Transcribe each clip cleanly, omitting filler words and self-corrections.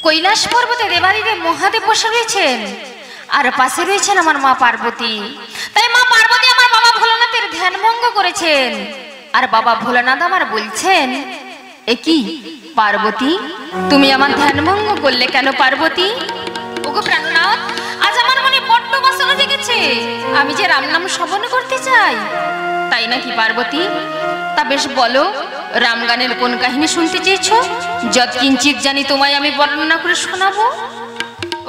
কৈলাস পর্বতে দেবাদিদেব মহাদেব বসে রয়েছেন, আর পাশে রয়েছেন আমার মা পার্বতী। তাই মা পার্বতী আমার বাবা ভোলানাথের ধ্যান ভঙ্গ করেছেন, আর বাবা ভোলানাথ আমার বলছেন, এ কি পার্বতী, তুমি আমার ধ্যান ভঙ্গ করলে কেন পার্বতী? ওগো প্রাণনাথ, আজ আমার মনে বড্ড বাসনা জেগেছে, আমি যে রাম নাম শ্রবণ করতে চাই। তাই নাকি পার্বতী? তা বেশ বলো, রামগানের কোন কাহিনী শুনতে চেয়েছো? যৎকিঞ্চিত জানি তোমায় আমি বর্ণনা করে শোনাবো।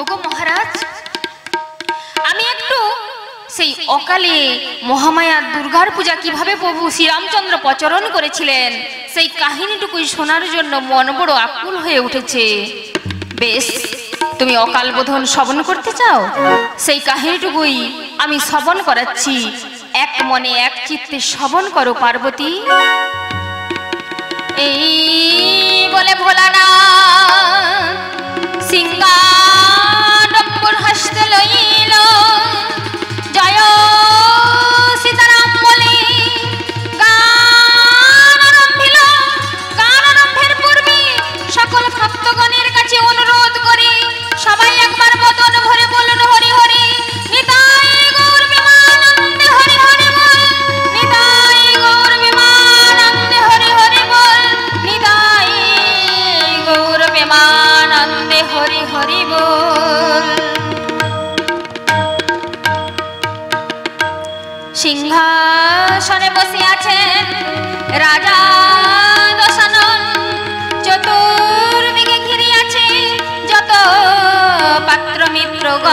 ওগো মহারাজ, আমি একটু সেই অকালে মহামায়া দুর্গার পূজা কিভাবে প্রভু শ্রীরামচন্দ্র প্রচরণ করেছিলেন সেই কাহিনীটুকুই শোনার জন্য মন বড় আকুল হয়ে উঠেছে। বেশ, তুমি অকাল বোধন শ্রবণ করতে চাও? সেই কাহিনীটুকুই আমি শ্রবণ করাচ্ছি, এক মনে এক চিত্তে শ্রবণ করো পার্বতী। এই বলে ভোলানাথ সিংহাডম্বর হাসতে লইল, জয় সীতারাম বলে গান আরম্ভিল। গান আরম্ভের পূর্বে সকল ভক্তগণের কাছে অনুরোধ করে সবাই একবার বদন ভরে বলুন হরি হরি। নিতাই গৌর বিমানন্দে হরি হরি বল, নিতাই গৌর বিমানন্দে হরি হরি বল, নিতাই গৌর বিমানন্দে হরি হরি বল। সিংহাসনে বসে আছেন রাজা দশানন, চতুর্দিকে ঘিরে আছে যত পাত্র মিত্রগণ।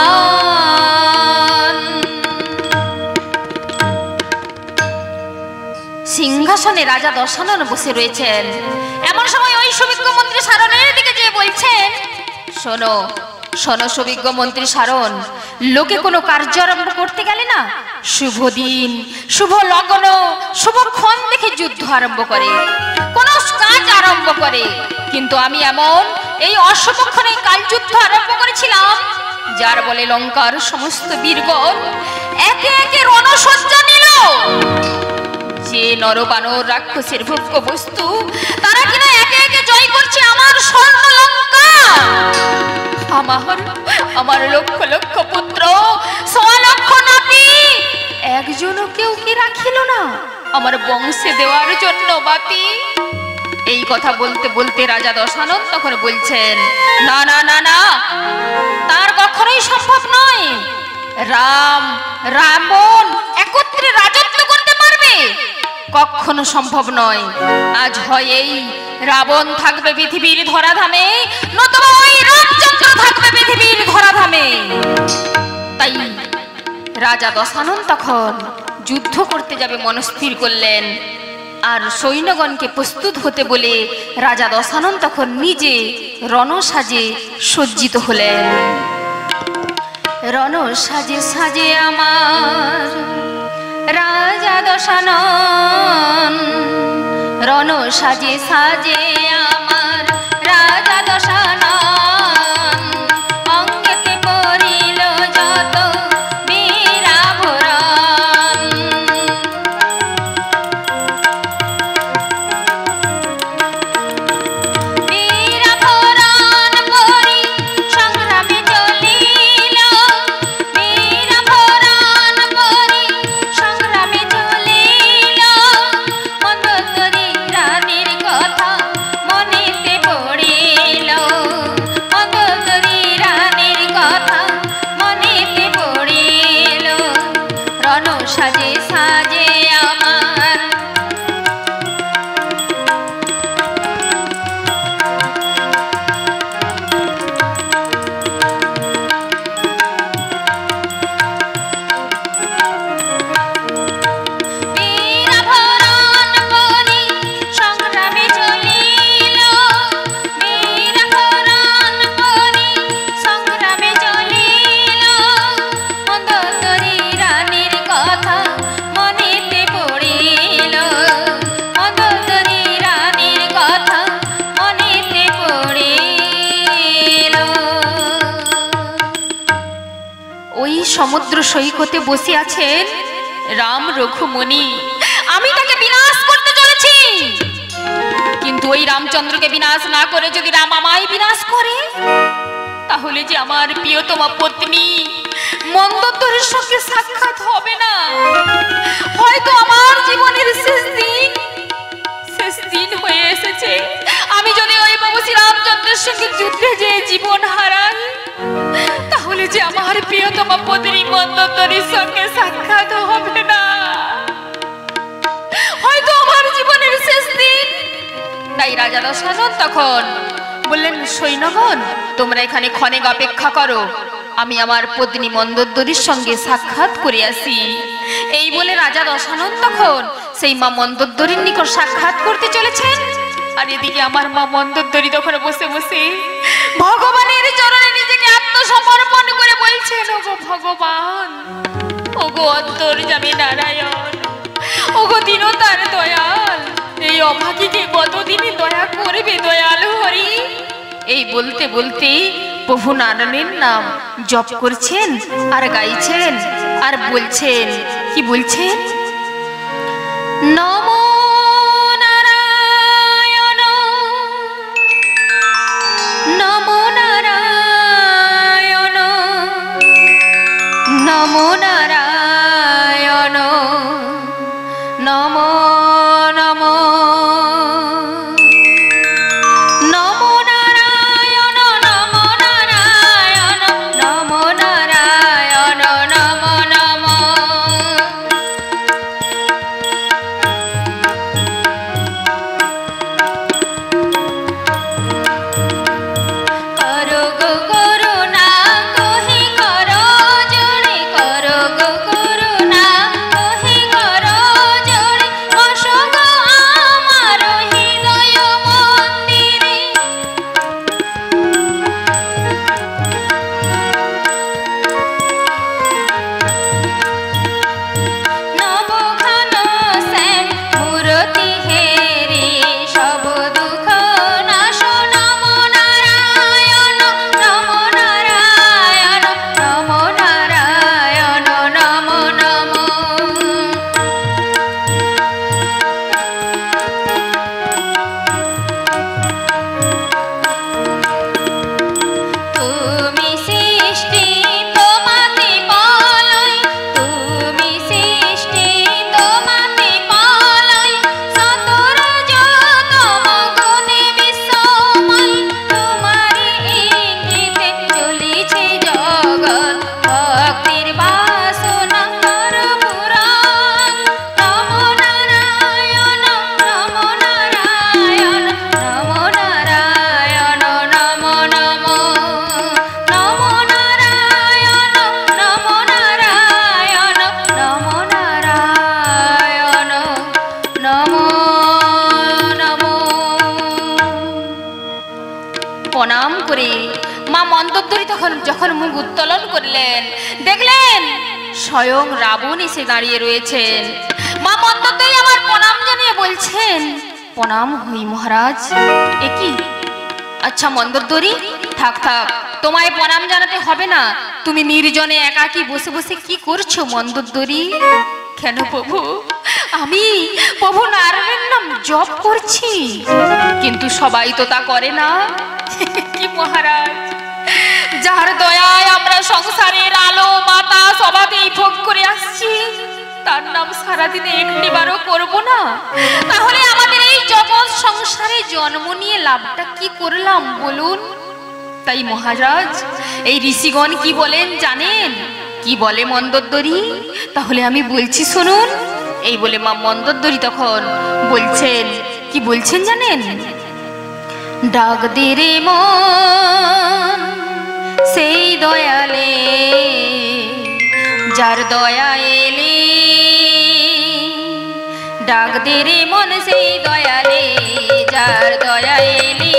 সিংহাসনে রাজা দশানন বসে রয়েছেন। এমন সময় ওই সুবিজ্ঞ মন্ত্রী সারণের দিকে যেয়ে বলছেন, শোনো শোনো সুবিজ্ঞ মন্ত্রী সারণ, লোকে কোনো কার্য আরম্ভ করতে গেলে না শুভ দিন, শুভ লগ্ন, শুভক্ষণ দেখে যুদ্ধ আরম্ভ করে, কোন কাজ আরম্ভ করে। কিন্তু আমি এমন এই অশুভক্ষণে কাল যুদ্ধ আরম্ভ করেছিলাম, যার বলে লঙ্কার সমস্ত বীরগণ একে একে রণসজ্জা নিল। যে নরবানর রাক্ষসের ভোগ্য বস্তু, তারা কিনা একে একে জয় করছে আমার স্বর্ণ লঙ্কা। আমার লক্ষ লক্ষ পুত্র, সোয়া লক্ষ নাতি, একজনও কেউ কি রাখিল না আমার বংশে দেওয়ার জন্য বাতি। এই কথা বলতে বলতে রাজা দশানন তখন বলছেন, না না না না, তার কখনোই সম্ভব নয়। রাম রাবণ একত্রে রাজত্ব করতে পারবে? কখনো সম্ভব নয়। আজ হয় এই রাবণ থাকবে পৃথিবীর ধরাধামে, নতুবা ওই রামচন্দ্র থাকবে পৃথিবীর ধরাধামে। তাই রাজা দশানন তখন যুদ্ধ করতে যাবে মনস্থির করলেন, আর সৈন্যগণকে প্রস্তুত হতে বলে রাজা দশানন তখন নিজে রণসাজে সজ্জিত হলেন। রণসাজে সাজে আমার রাজা দশানন, রণসাজে সাজে আমার রাজা দশানন, অঙ্গেতে পরিল যত বীরাভরণ। বীরাভরণ পরি সংগ্রামে চলিল, বীরাভরণ পরি সংগ্রামে চলিল, মন্দোদরী রানীর কথা মনেতে পড়িল, মন্দোদরী রানীর কথা মনেতে পড়িল। রণ সাজে সাজে আমার বীরাভরণ পরি সংগ্রামে চলিল, বীরাভরণ পরি সংগ্রামে চলিল, মন্দোদরী রানীর কথা মনেতে পড়িল, মন্দোদরী রানীর কথা মনেতে পড়িল। ওই সমুদ্র সৈকতে বসে আছেন রাম রঘুমণি। আমি তাকে বিনাশ করতে চলেছি, কিন্তু ওই রামচন্দ্রকে বিনাশ না করে যদি রাম আমায় বিনাশ করে, তাহলে যে আমার প্রিয়তমা পত্নী মন্দোদরীর সঙ্গে সাক্ষাৎ হবে না। হয়তো আমার জীবনের শেষ দিন হয়ে এসেছে। আমি যদি ওই বাবু শ্রী রামচন্দ্রের সঙ্গে যুদ্ধে যে জীবন হারাই, তাহলে যে আমার প্রিয়তমা পত্নী মন্দোদরীর সঙ্গে সাক্ষাৎ হবে না। হয়তো আমার জীবনের শেষ দিন। তাই রাজা দশরথ তখন বললেন, সৈন্যগণ তোমরা এখানে ক্ষণেক অপেক্ষা করো, আমি আমার পত্নী মন্দোদরীর সঙ্গে সাক্ষাৎ করে আসি। এই বলে রাজা দশরথ তখন সেই মা মন্দোদরীর নিকট সাক্ষাৎ করতে চলেছেন। আর এদিকে আমার মা মন্দোদরী তখন বসে বসে ভগবানের চরণে নিজেকে আত্মসমর্পণ করে বলছেন, ওগো ভগবান, ওগো অন্তর্যামী নারায়ণ, ওগো দীনতার দয়াল, এই অভাগীকে কতদিনে দয়া করবে দয়াল হরি। এই বলতে বলতে প্রভু নারায়ণের নাম জপ করছেন আর গাইছেন আর বলছেন, কি বলছেন? নমো নারায়ণ, নমো নারায়ণ, নমো নারায়ণ, নমো নমো নমো নারায়ণ, নমো নারায়ণ, নমো নারায়ণ, নমো নমো। করো গো করুণা কহি করো জোড়ে, করো গো করুণা কহি করো জোড়ে, বসো গো আমার হৃদয় মন্দিরে। নবঘন শ্যাম মূরতি হেরি সব দুঃখ নাশ, নমো নারায়ণ, নমো নারায়ণ, নমো নারায়ণ, নমো নমো। তুমি সৃষ্টি তোমাতে বলয়, তুমি সৃষ্টি তোমাতে বলয়, সতর যতম গুণে বিশ্বময়, তোমারি ইঙ্গিতে চলিছে জগৎ, ভক্তির বাসনা কর পুরাণ। নমো নারায়ণ, নমো নারায়ণ, নমো নারায়ণ, নমো নমো। নমো নারায়ণ, নমো নারায়ণ, নমো নারায়ণ, নমো নমো। প্রণাম করে মা মন্দোদরী তখন যখন মুখ উত্তোলন করলেন, দেখলেন স্বয়ং রাবণ এসে দাঁড়িয়ে রয়েছেন। মা মন্দোদরী আমার প্রণাম জানিয়ে বলছেন, প্রণাম হই মহারাজ। এ কি? আচ্ছা মন্দোদরী, থাক থাক, তোমায় প্রণাম জানাতে হবে না। তুমি নির্জনে একাকী বসে বসে কি করছো মন্দোদরী? কেন প্রভু? আমি প্রভু নারায়ণের নাম জপ করছি। কিন্তু সবাই তো তা করে না। কি মহারাজ, যার দয়ায় আমরা সংসারের আলো বাতাস অবাধেই ভোগ করে আসছি, তার নাম সারাদিনে একটিবারও করব না? তাহলে আমাদের এই জগৎ সংসারে জন্ম নিয়ে লাভটা কি করলাম বলুন? তাই মহারাজ, এই ঋষিগণ কি বলেন জানেন? কি বলে মন্দোদরী? তাহলে আমি বলছি শুনুন। এই বলে মা মন্দোদরী তখন বলছেন, কি বলছেন জানেন? ডাক দে রে মন সেই দয়ালে, যার দয়া এলে, ডাক দে রে মন সেই দয়ালে, যার দয়া এলে।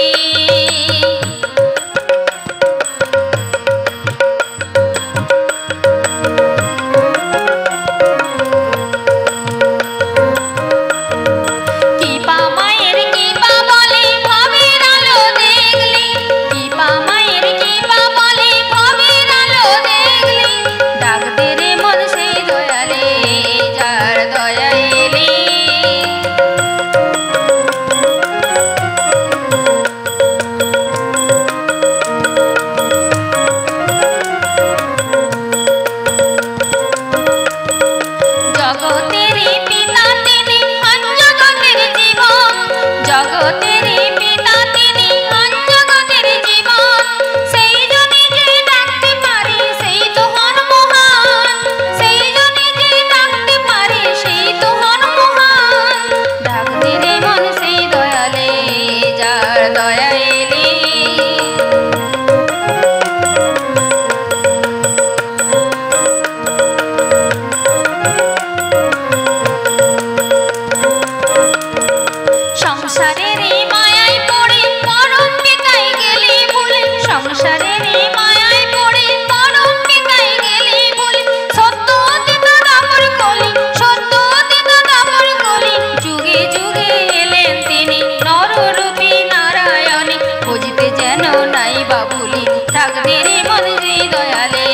ডাক দে রে মন সেই দয়ালে,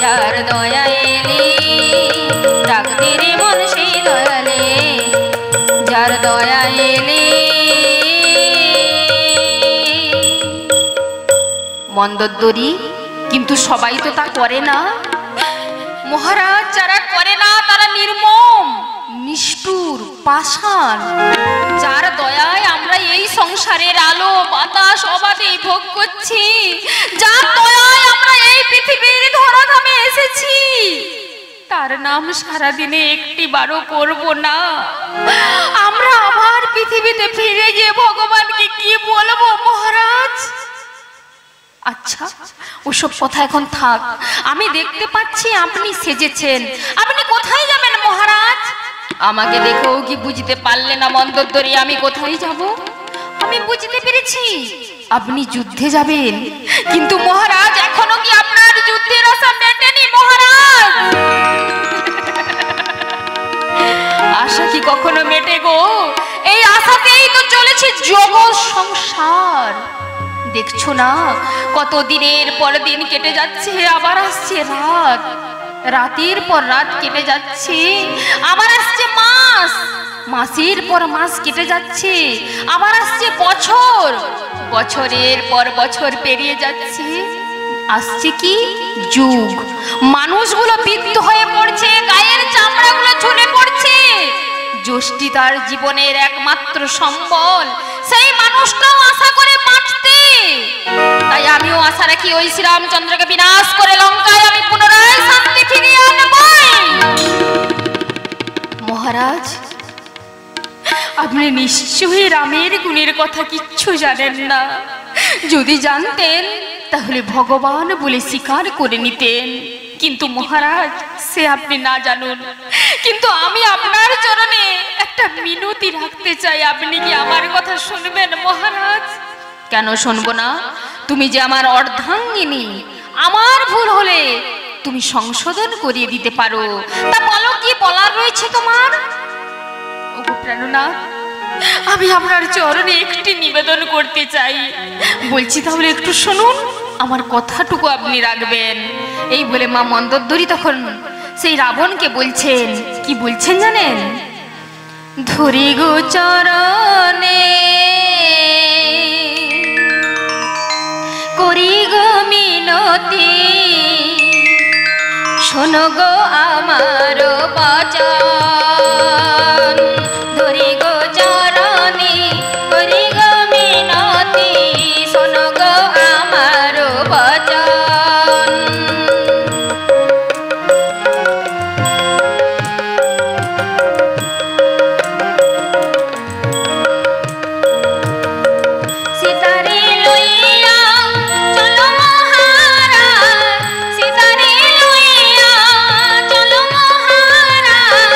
যার দয়া এলে ডাক দে রে মন সেই দয়ালে, যার দয়া এলে। মন্দোদরি, কিন্তু সবাই তো তা করে না মহারাজ। যারা করে না তারা নির্মম, নিষ্ঠুর, পাষাণ। যার দয়ায় আমরা এই সংসারের আলো বাতাস অবাধে ভোগ করছি, যার দয়ায় আমরা এই পৃথিবীর ধরাধামে এসেছি, তার নাম সারাদিনে একটি বারও করব না। আমরা আবার পৃথিবীতে ফিরে গিয়ে ভগবানকে কি বলবো মহারাজ? আচ্ছা, ওসব কথা এখন থাক। আমি দেখতে পাচ্ছি আপনি সেজেছেন, আপনি কোথায় যাবেন মহারাজ? আমাকে দেখেও কি বুঝতে পারলে না মন্দোদরি আমি কোথায় যাব? আমি বুঝতে পেরেছি আপনি যুদ্ধে যাবেন, কিন্তু মহারাজ এখনো কি আপনার যুদ্ধের আশা মেটেনি মহারাজ? আশা কি কখনো মেটে গো? এই আশাতেই তো চলেছে জগৎ সংসার। দেখছো না কত দিনের পর দিন কেটে যাচ্ছে, আবার আসছে রাত, রাতের পর রাত কেটে যাচ্ছে, আবার আসছে মাস, মাসের পর মাস কেটে যাচ্ছে, আবার আসছে বছর, বছরের পর বছর পেরিয়ে যাচ্ছে, আসছে কি যুগ। মানুষগুলো বৃদ্ধ হয়ে পড়ছে, গায়ের চামড়াগুলো ঝরে পড়ছে। জ্যোষ্ঠী তার জীবনের একমাত্র সম্বল, সেই মানুষটাও আশা করে বাঁচতে। তাই আমিও আশা রাখি ওই শ্রীরামচন্দ্রকে বিনাশ করে লঙ্কায় আমি পুনরায় শান্তি ফিরিয়ে আনবই। মহারাজ, আপনি নিশ্চয়ই রামের গুণের কথা কিচ্ছু জানেন না। যদি জানতেন তাহলে ভগবান বলে স্বীকার করে নিতেন। কিন্তু মহারাজ, সে আপনি না জানুন, কিন্তু আমি আপনার চরণে একটা মিনতি রাখতে চাই। আপনি কি আমার কথা শুনবেন মহারাজ? কেন শুনবো না? তুমি যে আমার অর্ধাঙ্গিনী, আমার ভুল হলে তুমি সংশোধন করিয়ে দিতে পারো। তা বলো, কি বলার রয়েছে তোমার? ওগো প্রাণনাথ, আমি আপনার চরণে একটি নিবেদন করতে চাই। বলছি তাহলে একটু শুনুন, আমার কথাটুকু আপনি রাখবেন। এই বলে মা মন্দোদরি তখন সেই রাবণকে বলছেন, কি বলছেন জানেন? ধরি গো চরণে করি গো মিনতি, শোনো গো আমার বচন। ধরি গো চরণে করি গো মিনতি, শোনো গো আমার বচন। সীতারে লইয়া চলো মহারাজ, সীতারে লইয়া চলো মহারাজ,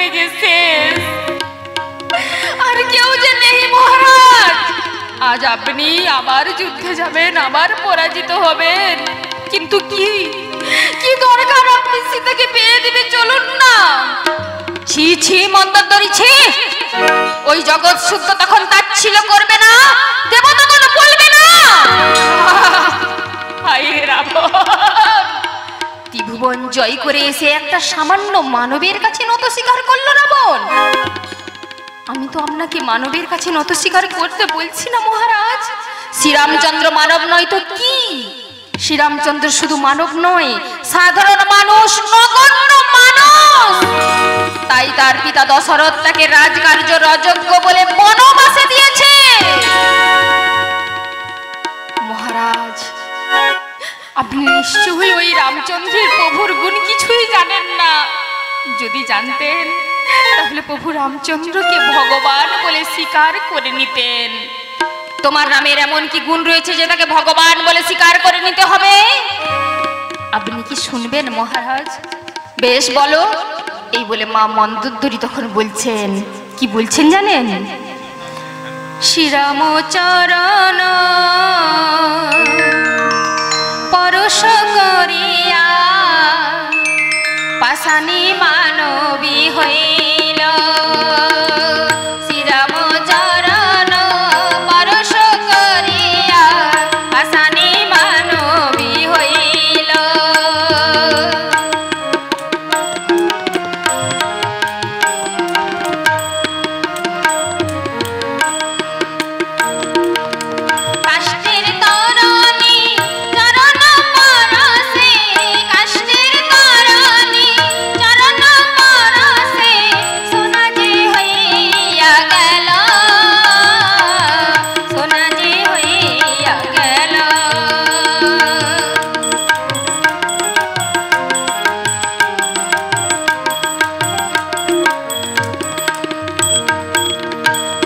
করে যে শেষ, আর কেউ যে নেই মহারাজ। আজ আপনি আবার যুদ্ধে যাবেন, আবার পরাজিত হবেন, কিন্তু কি কি দরকার আপনি সীতাকে পেয়ে দিবে, চলুন না। ছি ছি মন্দোদরী ছি, ওই জগৎ শুদ্ধ তখন তাচ্ছিল্য করবে না, দেবতাগণ বলবে না হায় রাবণ, ত্রিভুবন জয় করে এসে একটা সামান্য মানবের কাছে নত স্বীকার করলো রাবণ। আমি তো আপনাকে মানবের কাছে নত স্বীকার করতে বলছি না মহারাজ। শ্রীরামচন্দ্র মানব নয় তো কি? শ্রীরামচন্দ্র শুধু মানব নয়, সাধারণ মানুষ, নগণ্য মানুষ। তাই তার পিতা দশরথ তাকে রাজকার্য অযোগ্য বলে বনবাসে দিয়েছে। মহারাজ, আপনি নিশ্চয়ই ওই রামচন্দ্রের প্রভুর গুণ কিছুই জানেন না। যদি জানতেন তাহলে প্রভু রামচন্দ্রকে ভগবান বলে স্বীকার করে নিতেন। তোমার রামের এমন কি গুণ রয়েছে যে তাকে ভগবান বলে স্বীকার করে নিতে হবে? আপনি কি শুনবেন মহারাজ? বেশ বলো। এই বলে মা মন্দোদরী তখন বলছেন, কি বলছেন জানেন? শ্রীরামচরণ পরশ করিয়া পাষাণী মানবী হইল। শ্রীরামচরণ পরশ করিয়া পাষাণী মানবী হইল। কাষ্টের তরণী চরণ পরশে, কাষ্টের তরণী চরণ পরশে সোনা যে হইয়া গেল, সোনা যে হইয়া গেল।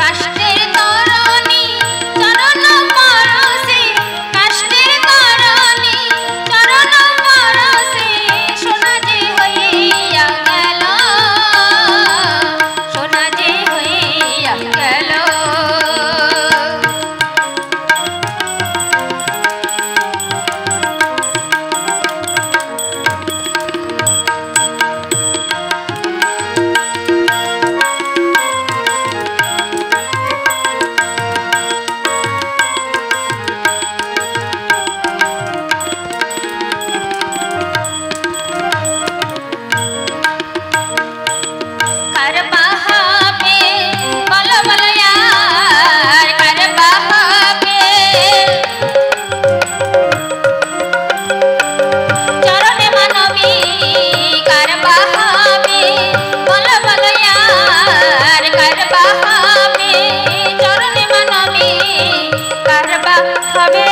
কাষ্টের তরণী চরণ পরশে, কাষ্টের তরণী চরণ পরশে সোনা যে হইয়া গেল, সোনা যে হইয়া গেল। कर बहावे बल बल यार, कर बहावे चरण मानवी, कर बहावे बल बल यार, कर बहावे चरण मानवी, कर बहावे।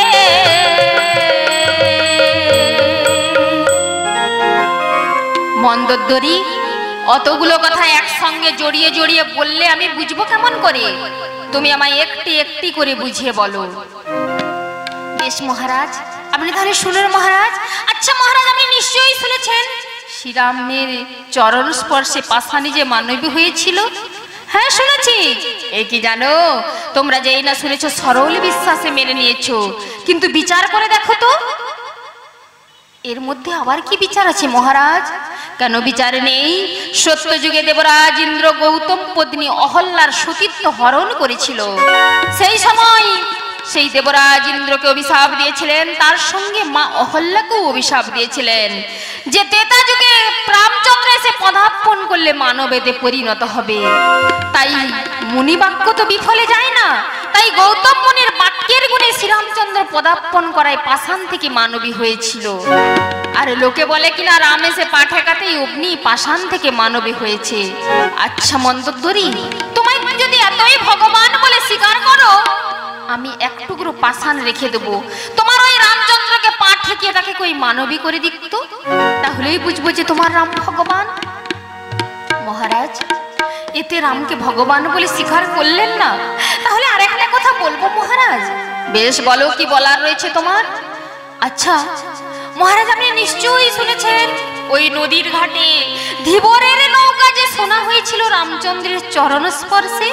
মন্দোদরী, অতগুলো কথা একসঙ্গে জড়িয়ে জড়িয়ে বললে আমি বুঝবো কেমন করে? তুমি আমায় একটি একটি করে বুঝিয়ে বলো। বেশ মহারাজ, আপনি তাহলে শুনুন মহারাজ। আচ্ছা মহারাজ, আপনি নিশ্চয়ই শুনেছেন শ্রীরামের চরণ স্পর্শে পাষাণী যে মানবী হয়েছিল। হ্যাঁ শুনেছি। এ কি জানো, তোমরা যেই না শুনেছো সরল বিশ্বাসে মেনে নিয়েছো, কিন্তু বিচার করে দেখো তো এর মধ্যে আবার কি বিচার আছে মহারাজ? কেন বিচার নেই? সত্য যুগে দেবরাজ ইন্দ্র গৌতম পত্নী অহল্যার সতীত্ব হরণ করেছিল। সেই সময় সেই দেবরাজ ইন্দ্রকে অভিশাপ দিয়েছিলেন, তার সঙ্গে মা অহল্যাকেও অভিশাপ দিয়েছিলেন যে ত্রেতা যুগে রামচন্দ্র এসে পদার্পণ করলে মানবেতে পরিণত হবে। তাই মুনি বাক্য তো বিফলে যায় না। তাই গৌতম মুনির বাক্যের গুণে শ্রীরামচন্দ্র পদার্পণ করায় পাষাণ থেকে মানবী হয়েছিল। আর লোকে বলে কিনা রাম এসে পা ঠেকাতেই অগ্নি পাষাণ থেকে মানবী হয়েছে। আচ্ছা মন্দোদরী, তোমায় যদি এতই ভগবান বলে স্বীকার করো, আমি এক টুকরো পাষাণ রেখে দেবো, তোমার ওই রামচন্দ্রকে পা ঠেকিয়ে তাকে কই মানবী করে দিত, তাহলেই বুঝবো যে তোমার রাম ভগবান। মহারাজ, এতে রামকে ভগবান বলে স্বীকার করলেন না, তাহলে আর একটা কথা বলবো মহারাজ। বেশ বলো, কি বলার রয়েছে তোমার? আচ্ছা মহারাজ, আপনি নিশ্চয়ই শুনেছেন ওই নদীর ঘাটে ধীবরের নৌকা যে শোনা হয়েছিল রামচন্দ্রের চরণ স্পর্শে।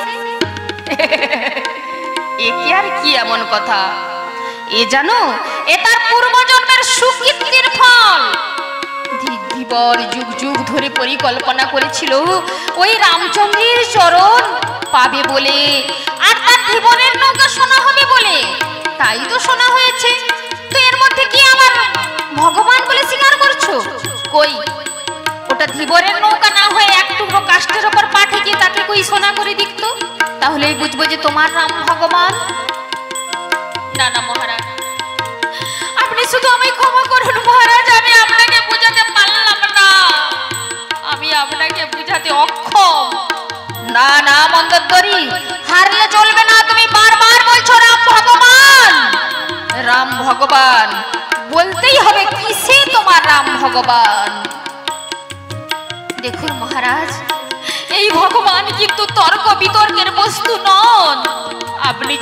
এ কি আর কি এমন কথা? এ জানো, এ তার পূর্বজন্মের সুকীর্তির ফল। ধীবর যুগ যুগ ধরে পরিকল্পনা করেছিল ওই রামচন্দ্রের চরণ পাবে বলে, আর তার ধীবরের নৌকা শোনা হবে বলে। তাই তো শোনা হয়েছে। তো এর মধ্যে কি আমার ভগবান বলে স্বীকার করছো? কই, ওটা ধীবরের নৌকা না হয়ে এক টুকরো কাষ্ঠের ওপর পা ঠেকিয়ে তাকে কই সোনা করে দিত, তাহলেই বুঝবো যে তোমার রাম ভগবান। না না মহারাজ, আপনি শুধু আমায় ক্ষমা করুন মহারাজ, আমি আপনাকে বুঝাতে পারলাম না, আমি আপনাকে বুঝাতে অক্ষম। না না মন্দোদরী, হারলে চলবে না। তুমি বারবার বলছো রাম ভগবান রাম ভগবান, বলতেই হবে কিসে তোমার রাম ভগবান। দেখুন মহারাজ, এই ভগবান কিন্তু তর্ক বিতর্কের বস্তু নন। আপনি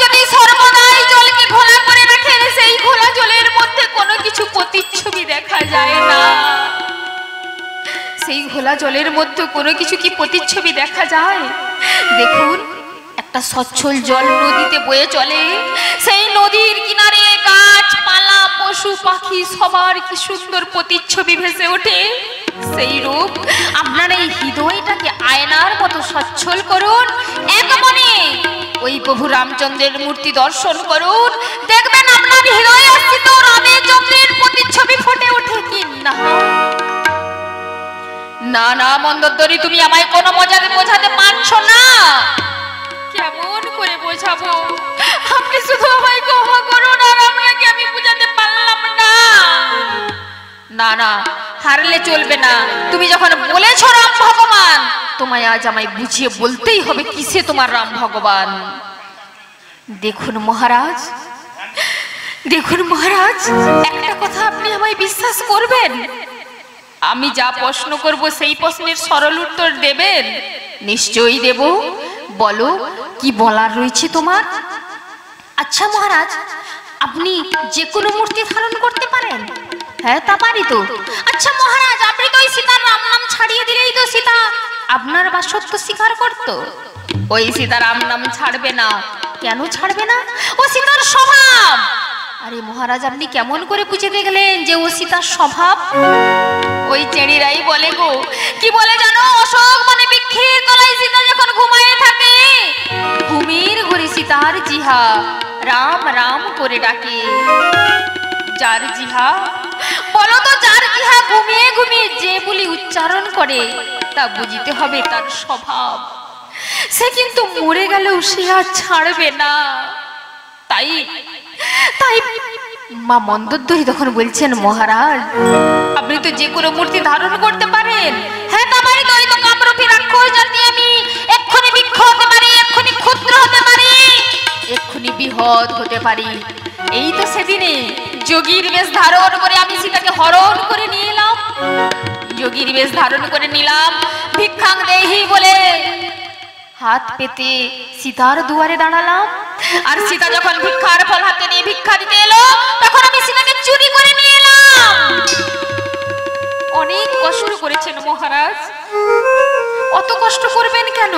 যদি সর্বদাই জলকে ঘোলা করে রাখেন, সেই ঘোলা জলের মধ্যে কোনো কিছু প্রতিচ্ছবি দেখা যায় না। সেই ঘোলা জলের মধ্যে কোনো কিছু কি প্রতিচ্ছবি দেখা যায়? দেখুন, একটা সচ্ছল জল নদীতে বয়ে চলে, সেই নদীর কিনারে গাছপালা পশু পাখি সবার কি সুন্দর প্রতিচ্ছবি ভেসে ওঠে। সেই রূপ আপনার এই হৃদয়টাকে আয়নার মতো সচ্ছল করুন, এক মনে ওই প্রভু রামচন্দ্রের মূর্তি দর্শন করুন, দেখবেন আপনার হৃদয়ে স্থিত রামচন্দ্রের প্রতিচ্ছবি ফুটে ওঠে কি না। না না মন্দোদরী, তুমি আমায় কোনো মজাতে বোঝাতে পারছো না। কেমন করে বোঝাবো? আপনি শুধু আমায় ক্ষমা করুন, আর আপনাকে আমি বুঝাতে পারলাম না। না না, হারলে চলবে না। তুমি যখন বলেছো রাম ভগবান, তোমায় আজ আমায় বুঝিয়ে বলতেই হবে কিসে তোমার রাম ভগবান। দেখুন মহারাজ, দেখুন মহারাজ, একটা কথা আপনি আমায় বিশ্বাস করবেন? আমি যা প্রশ্ন করব সেই প্রশ্নের সরল উত্তর দেবেন? নিশ্চয়ই দেব। বলো, কি বলার রয়েছে তোমার? আচ্ছা মহারাজ, আপনি যে কোনো মূর্তি ধারণ করতে পারেন? হ্যাঁ, তা পারি তো। আচ্ছা মহারাজ, আপনি তো ওই সীতার রাম নাম ছাড়িয়ে দিলেই তো সীতা আপনার বাসত্ব স্বীকার করত। ওই সীতা রাম নাম ছাড়বে না। কেন ছাড়বে না? ও সীতার স্বভাব। আরে মহারাজ, আপনি কেমন করে বুঝে দেখলেন যে ও সীতার স্বভাব? ওই চেড়িরাই বলে গো, কি বলে জানো, অশোক মানে বৃক্ষের তলায় সীতা যখন ঘুমায়ে থাকে, ঘুমের ঘরে সীতার জিহা রাম রাম করে ডাকে। যার জিহা, বলো তো, যার জিহা ঘুমিয়ে ঘুমিয়ে যে বলি উচ্চারণ করে, তা বুঝতে হবে তার স্বভাব। সে কিন্তু মরে গেলেও সে আর ছাড়বে না। তাই তাই মা মন্দোদরী তখন বলছেন, মহারাজ আপনি তো যে কোনো মূর্তি ধারণ করতে পারেন। হ্যাঁ, তা পারি তো। এই তো কামরূপী রাক্ষস জাতি আমি, এক্ষুনি বৃক্ষ হতে পারি, এক্ষুনি ক্ষুদ্র হতে পারি, এক্ষুনি বৃহৎ হতে পারি। এই তো সেদিনে যোগীর বেশ ধারণ করে আমি সীতাকে হরণ করে নিয়ে এলাম। যোগীর বেশ ধারণ করে নিলাম, ভিক্ষাং দেহি বলে হাত পেতে সীতার দুয়ারে দাঁড়ালাম। আর সীতা যখন ভিক্ষার ফল হাতে নিয়ে ভিক্ষা দিতে এলো, তখন আমি সীতাকে চুরি করে নিয়ে এলাম। অনেক কষ্ট করেছেন মহারাজ। অত কষ্ট করবেন কেন?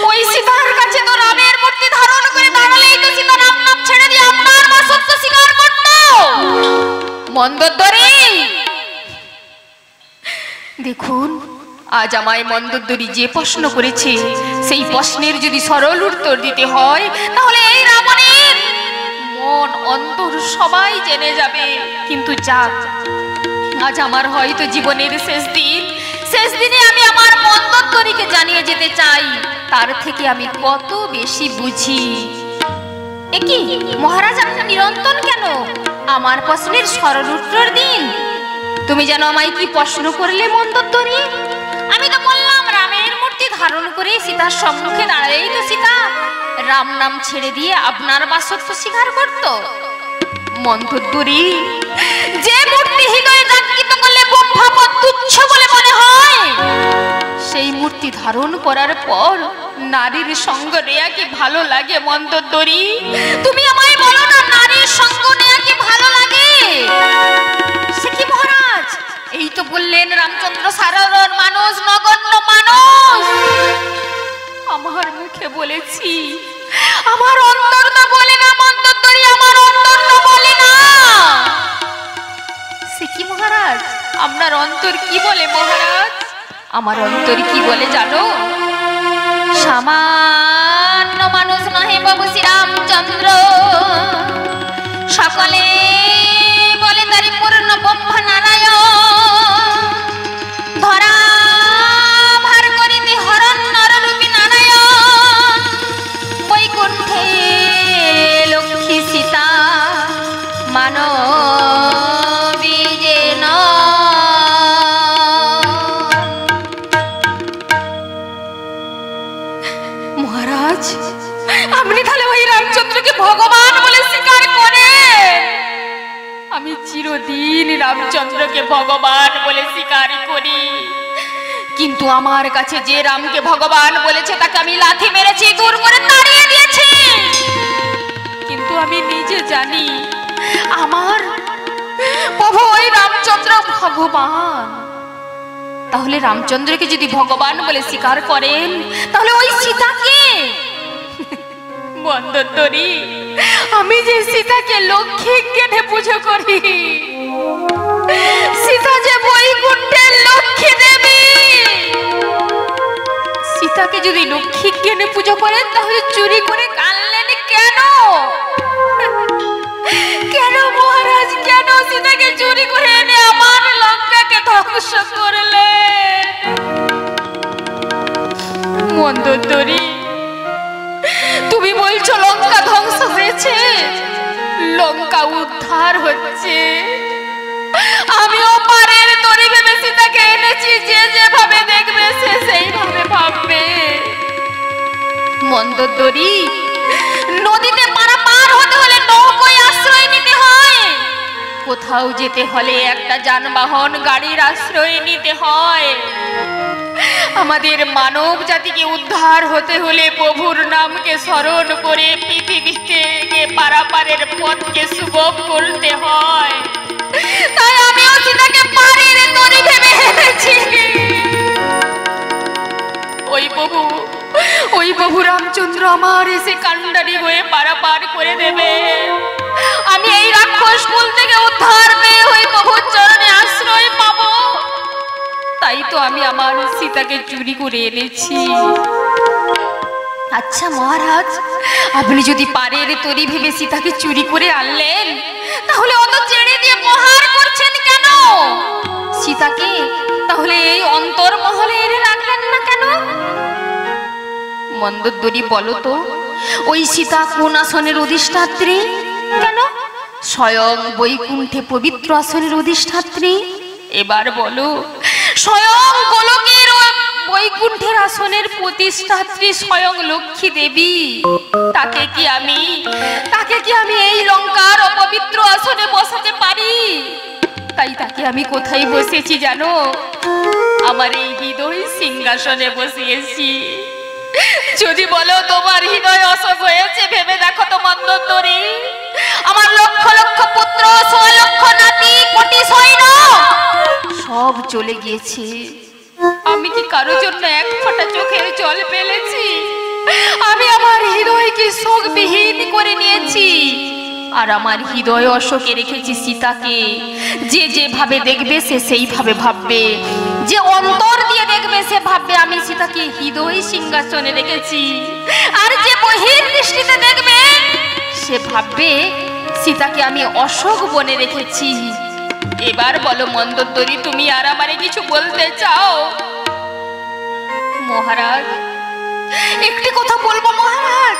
ওই সীতার কাছে তো রামের মূর্তি ধারণ করে দাঁড়ালেই তো সীতা রাম নাম ছেড়ে দিয়ে আপনার দাসত্ব স্বীকার করত। মন্দোদরী, দেখুন, আজ আমায় মন্দোদরী যে প্রশ্ন করেছে, সেই প্রশ্নের যদি সরল উত্তর দিতে হয়, তাহলে এই রাবণের মন অন্তর সবাই জেনে যাবে। কিন্তু যাক, আজ আমার হয়তো জীবনের শেষ দিন, শেষ দিনে আমি আমার মন্দোদরীকে জানিয়ে যেতে চাই তার থেকে আমি কত বেশি বুঝি। এ কি মহারাজ, আপনি নিরন্তর কেন? আমার প্রশ্নের সরল উত্তর দিন। তুমি যেন আমায় কি প্রশ্ন করলে মন্দোদরী? আমি তো বললাম রামের মূর্তি ধারণ করে সীতার সম্মুখে দাঁড়ালেই তো সীতা রাম নাম ছেড়ে দিয়ে আপনার বাসত্ব স্বীকার করত। মন্দোদরী, যে মূর্তি হৃদয়ে জাগৃত করলে ব্রহ্মপদ তুচ্ছ বলে মনে হয়, সেই মূর্তি ধারণ করার পর নারীর সঙ্গ নেয়া কি ভালো লাগে? মন্দোদরী, তুমি আমায় বলো না, নারীর সঙ্গ নেয়া কি ভালো লাগে? সে কি মহারাজ, এই তো বললেন রামচন্দ্র সাধারণ মানুষ আমার মুখে বলেছি, আমার অন্তর তো বলে না মন্দোদরি, আমার অন্তর তো বলে না। সে কি মহারাজ, আপনার অন্তর কি বলে মহারাজ? আমার অন্তর কি বলে জানো? সামান্য মানুষ নহে বাবু শ্রীরামচন্দ্র, সকলে বলে তারি পূর্ণ ব্রহ্ম নারায়ণ। ধরা ভার করিতে হরণ নররূপী নারায়ণ, বৈকুণ্ঠে লক্ষ্মী সীতা মানবী যেন। মহারাজ, আপনি তাহলে ওই রামচন্দ্রকে ভগবান বলে স্বীকার করেন? আমি চিরদিন রামচন্দ্রকে ভগবান বলে স্বীকার করি, কিন্তু আমার কাছে যে রামকে ভগবান বলেছে তাকে আমি লাথি মেরেছি, দূর করে তাড়িয়ে দিয়েছি। কিন্তু আমি নিজে জানি আমার প্রভু ওই রামচন্দ্র ভগবান। তাহলে রামচন্দ্রকে যদি ভগবান বলে স্বীকার করেন, তাহলে ওই সীতাকে মন্দোদরি, আমি যে সীতাকে লক্ষ্মী জ্ঞানে পুজো করি, সীতা যে বৈকুণ্ঠের লক্ষ্মী দেবী, সীতাকে যদি লক্ষ্মী জ্ঞানে পুজো করেন তাহলে চুরি করে কানলেন কেন? কেন মহারাজ, কেন সীতাকে চুরি করে এনে আমার লঙ্কাকে ধ্বংস করলেন? মন্দোদরি, তুমি বলছো লঙ্কা ধ্বংস হয়েছে, লঙ্কা উদ্ধার হচ্ছে। আমিও পারের তরি ভেবে সীতাকে এনেছি, যে যেভাবে দেখবে সে সেইভাবে ভাববে। মন্দোদরি, নদীতে পারাপার হতে হলে নৌকোয় আশ্রয় নিতে হয়, কোথাও যেতে হলে একটা যানবাহন গাড়ির আশ্রয় নিতে হয়। আমাদের মানব জাতিকে উদ্ধার হতে হলে প্রভুর নামকে স্মরণ করে পৃথিবীতে পারাপারের পথকে সুগম করতে হয়। তাই আমিও সীতাকে পারের তরি ভেবে এনেছি। ওই প্রভু রামচন্দ্র আমার এসে কান্ডারি হয়ে পারাপার করে দেবে। আমি এই রাক্ষস কুল থেকে উদ্ধার পেয়ে ওই প্রভুর চরণে আশ্রয় পাবো। তাই তো আমি আমার সীতাকে চুরি করে এনেছি। আচ্ছা মহারাজ, আপনি যদি পারের তরি ভেবে সীতাকে চুরি করে আনলেন, তাহলে অত চেড়ে দিয়ে প্রহার করছেন কেন সীতাকে? তাহলে এই অন্তর্মহলে এনে রাখলেন না কেন? মন্দোদরি, বলো তো, ওই সীতা কোন আসনের অধিষ্ঠাত্রী? কেন স্বয়ং বৈকুণ্ঠে পবিত্র আসনের অধিষ্ঠাত্রী। এবার বলো, স্বয়ং গোলকের বৈকুণ্ঠের আসনের প্রতিষ্ঠাত্রী স্বয়ং লক্ষ্মী দেবী, তাকে কি আমি এই লঙ্কার অপবিত্র আসনে বসাতে পারি? তাই তাকে আমি কোথায় বসেছি জানো? আমার এই হৃদয় সিংহাসনে বসিয়েছি। যদি বলো তোমার হৃদয় অশোক হয়েছে, ভেবে দেখো তো মন্দোদরি, আমার লক্ষ লক্ষ পুত্র, 100 লক্ষ নাতি, কোটি সৈন্য সব চলে গিয়েছে। আমি কি কারোর জন্য এক ফোঁটা চোখের জল ফেলেছি? আমি আমার হৃদয়কে শোকবিহীন করে নিয়েছি, আর আমার হৃদয় অশোকে রেখেছি সীতাকে। যে যেভাবে দেখবে সে সেইভাবে ভাববে, যে অন্তর দিয়ে দেখবে সে ভাববে আমি সীতাকে হৃদয় সিংহাসনে রেখেছি, আর যে বহির দৃষ্টিতে দেখবে সে ভাববে সীতাকে আমি অশোক বনে রেখেছি। এবার বলো মন্দোদরি, তুমি আর আমারে কিছু বলতে চাও? মহারাজ, একটি কথা বলবো মহারাজ,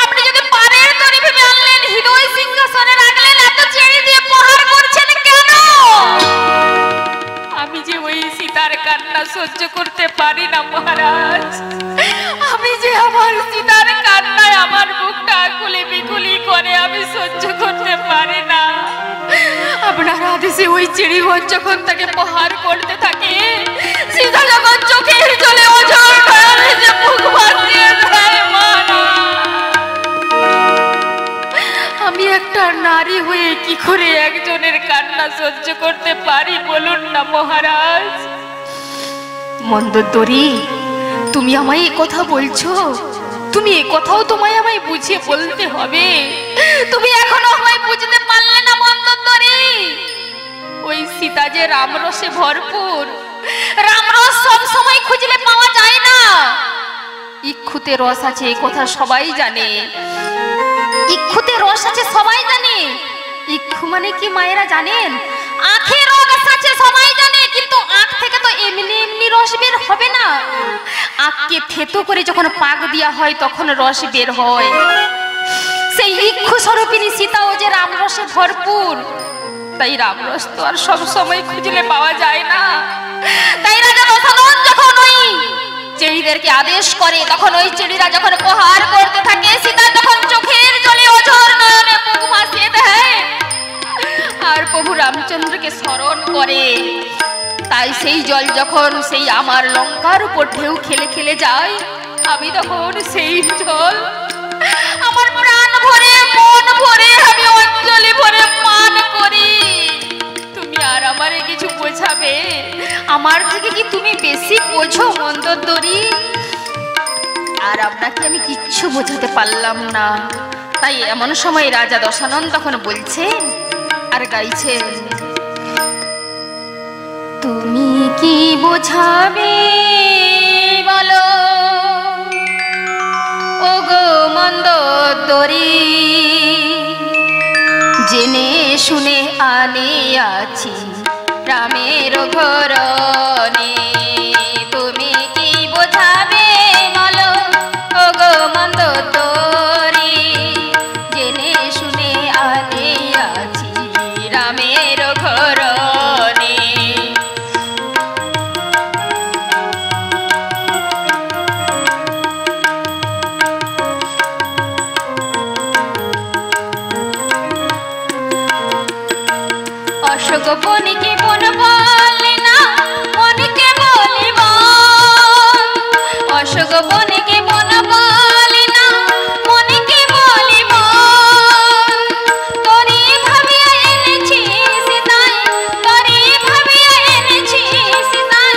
আপনি যদি পারের তরি ভেবে আনলেন, হৃদয় সিংহাসনে রাখলেন, এত চেড়ে দিয়ে প্রহার করছেন কেন? আমি যে ওই সীতার কান্না সহ্য করতে পারি না মহারাজ। আমি যে আমার সীতার কান্নায় আমার বুকটা আকুলি বিকুলি করে, আমি সহ্য করতে পারি না। আপনার আদেশে ওই চিড়িগঞ্জ যখন তাকে প্রহার করতে থাকে, সীতা যখন চোখের জলে অঝর হয়ে যে মুখ ভাসিয়ে দেয়, আমি একটা নারী হয়ে কি করে একজনের কান্না সহ্য করতে পারি বলুন না মহারাজ? মন্দোদরী, তুমি আমায় এ কথা বলছো, তুমি এ কথাও তোমায় আমায় বুঝিয়ে বলতে হবে। তুমি এখনো আমায় বুঝতে পারলে না মন্দোদরী? ওই সীতা যে রামরসে ভরপুর, রামরস সব সময় খুঁজলে পাওয়া যায় না। ইক্ষুতে রস আছে এ কথা সবাই জানে, ইক্ষুতে রস আছে সবাই জানে। ইক্ষু মানে কি মায়েরা জানেন? আখে রস আছে সবাই জানে, কিন্তু আখ থেকে তো এমনি এমনি রস বের হবে না। আখকে থেতো করে যখন পাক দেওয়া হয় তখন রস বের হয়। সেই ইক্ষু স্বরূপিনী সীতাও যে রামরসে ভরপুর, তাই রামরস তো আর সব সময় খুঁজলে পাওয়া যায় না। তাই রাজা দশরথ যখন ওই চেড়িদেরকে আদেশ করে, তখন ওই চেড়িরা যখন প্রহার করতে থাকে, সীতা তখন চোখের জলে অঝোর নয়নে মুখ ভাসিয়ে দেয় আর প্রভু রামচন্দ্রকে স্মরণ করে। তাই সেই জল যখন সেই আমার লঙ্কার উপর ঢেউ খেলে খেলে যায়, আমি তখন সেই জল আমার প্রাণ ভরে মন ভরে আমি অঞ্জলি ভরে পান করি। তুমি আর আমারে কিছু বোঝাবে? আমার থেকে কি তুমি বেশি বোঝো মন্দোদরী? আর আপনাকে আমি কিচ্ছু বোঝাতে পারলাম না। তাই এমন সময় রাজা দশানন তখন বলছেন আর গাইছেন, তুমি কি বোঝাবে বলো ওগো মন্দোদরী? জেনে শুনে আনিয়াছি রামের ঘরণে। তুমি কি বোঝাবে বলো ওগো মন্দোদরী? জেনে শুনে আনিয়াছি রামের ঘরণে। অশোক বনিকে বন বলে না, মনকে বলিব। অশোক বনিকে বন বলে না, মনকে বলিব। তোরে ভাবিয়া এনেছি সীতাই, তোরে ভাবিয়া এনেছি সীতাই,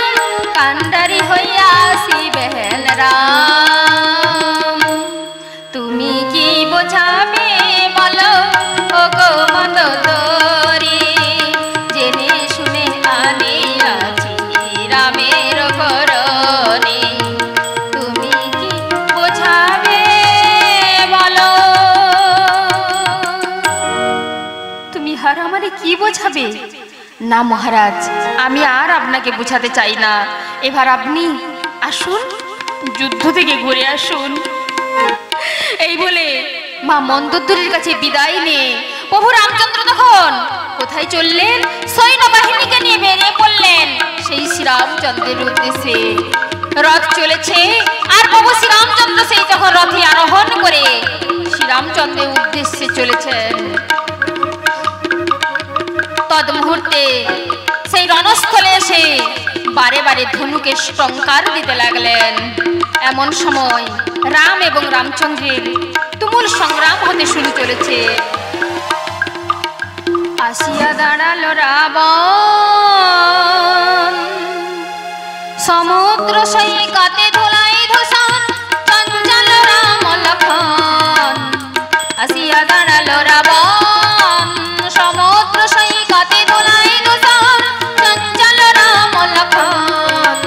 কান্ডারি হইয়া আসিবেন রাম। তুমি কি বোঝাবে বলো ওগো মন্দোদরী? জেনে শুনে আনিয়াছি রামের ঘরণে। তুমি কি বোঝাবে বলো? তুমি আর আমারে কি বোঝাবে? না মহারাজ, আমি আর আপনাকে বোঝাতে চাই না। এবার আপনি আসুন, যুদ্ধ থেকে ঘুরে আসুন। এই বলে মা মন্দোদরীর কাছে বিদায় নিয়ে প্রভু রামচন্দ্র তখন কোথায় চললেন? সৈন্যবাহিনীকে নিয়ে বেরিয়ে পড়লেন সেই শ্রীরামচন্দ্রের উদ্দেশ্যে। রথ চলেছে আর প্রভু শ্রীরামচন্দ্র সেই তখন রথে আরোহণ করে শ্রীরামচন্দ্রের উদ্দেশ্যে চলেছেন। তৎমুহূর্তে সেই রণস্থলে এসে বারে বারে ধনুকে টঙ্কার দিতে লাগলেন। এমন সময় রাম এবং রামচন্দ্রের তুমুল সংগ্রাম হতে শুরু চলেছে। আসিয়া দাঁড়ালো রাবণ, সমুদ্র সৈকতে ধুলাই ধূসর, চঞ্চল রাম লক্ষণ। আসিয়া দাঁড়ালো রাবণ, সমুদ্র সৈকতে ধুলাই ধূসর, চঞ্চল রাম লক্ষণ।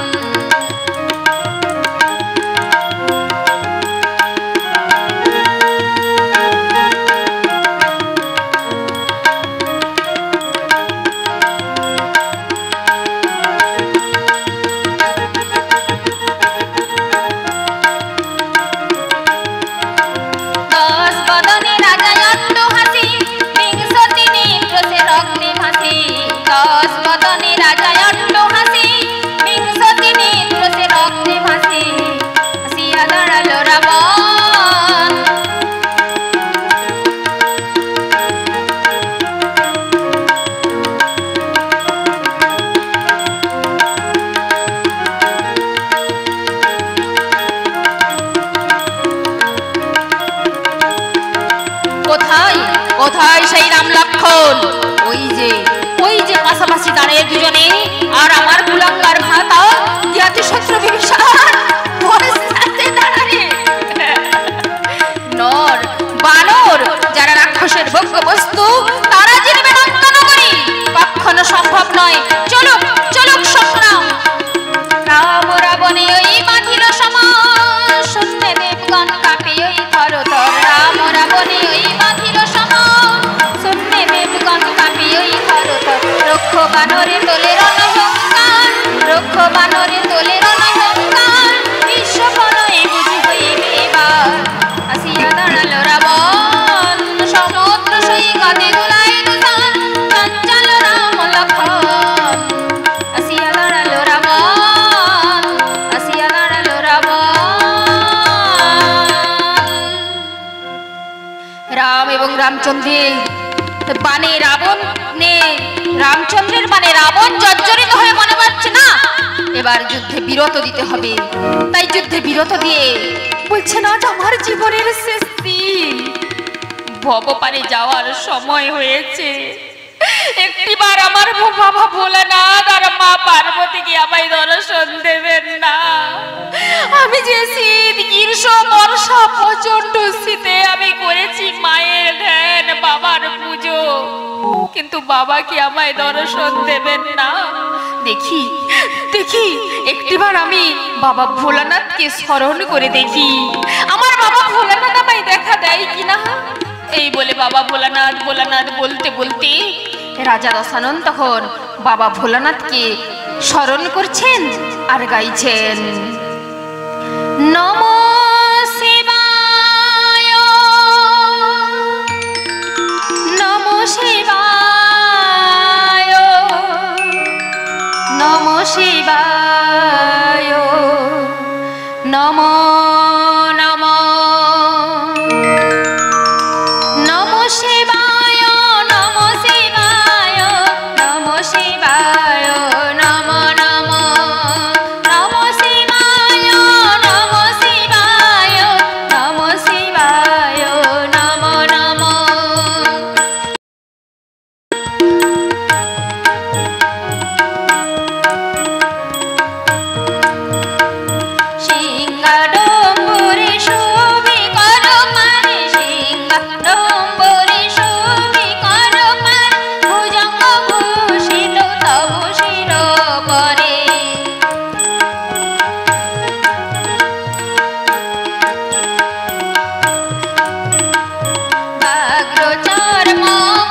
পাশাপাশি দাঁড়িয়ে দুজনে, আর আমার কুলাঙ্গার ভ্রাতা জ্ঞাতি শত্রু বিভীষণ সাথে দাঁড়িয়ে নর বানর যারা রাক্ষসের ভোগ্য বস্তু তারা জিতবে নন্দনগরী, কখনো সম্ভব নয়। চলুক চলুক সংগ্রাম। রাম রাবণে ওই বাঁধিল সমান, শুনতে দেবগণ কাঁপে ওই থরথর। রাম রাবণে ওই বাঁধিল সমান, শুনতে দেবগণ কাঁপে ওই থরথর। রক্ষ বানরে তোলে রণহংকার, রক্ষ বানরে তোলে রণহংকার। বিশ্ববনয়ে বুঝি হইবে এবার, আসিয়া দাঁড়ালো রাবণ সমুদ্র সৈকতে দোলায় তুষার। চঞ্চল রাম লক্ষণ, আসিয়া দাঁড়ালো রাবণ, আসিয়া দাঁড়ালো রাবণ। রাম এবং রামচন্দ্রের বাণে রামচন্দ্রের বাণে রাবণ জর্জরিত হয়ে মনে পাচ্ছে না এবার যুদ্ধে বিরত দিতে হবে। তাই যুদ্ধে বিরত দিয়ে বলছে না আমার জীবনের শেষ দিন, ভবপারে যাওয়ার সময় হয়েছে। একটিবার আমার বাবা ভোলানাথ আর মা পার্বতীকে আমায় দর্শন দেবেন না। আমি যে শীত গ্রীষ্ম বর্ষা প্রচন্ড শীতে আমি করেছি মায়ের ধ্যান বাবার পুজো, কিন্তু বাবা কি আমায় দর্শন দেবেন না? দেখি দেখি একটিবার আমি বাবা ভোলানাথকে স্মরণ করে দেখি আমার বাবা ভোলানাথ আমায় দেখা দেয় কিনা। এই বলে বাবা ভোলানাথ ভোলানাথ বলতে বলতে রাজা দশানন তখন বাবা ভোলানাথকে স্মরণ করছেন আর গাইছেন নমো শিবায় নমো শিবায় নমো শিবায় নমো নমো নমো শিবায় নমো শিবায় নমো শিবায় নমো নমো নমো শিবায় নমো শিবায় নমো শিবায় নমো নমো। সিংহাডম্বরে শোভে করপারে, সিংহাডম্বরে শোভে করপারে, ভুজঙ্গ ভূষিত তব শিরোপরে। ব্যাঘ্র চর্ম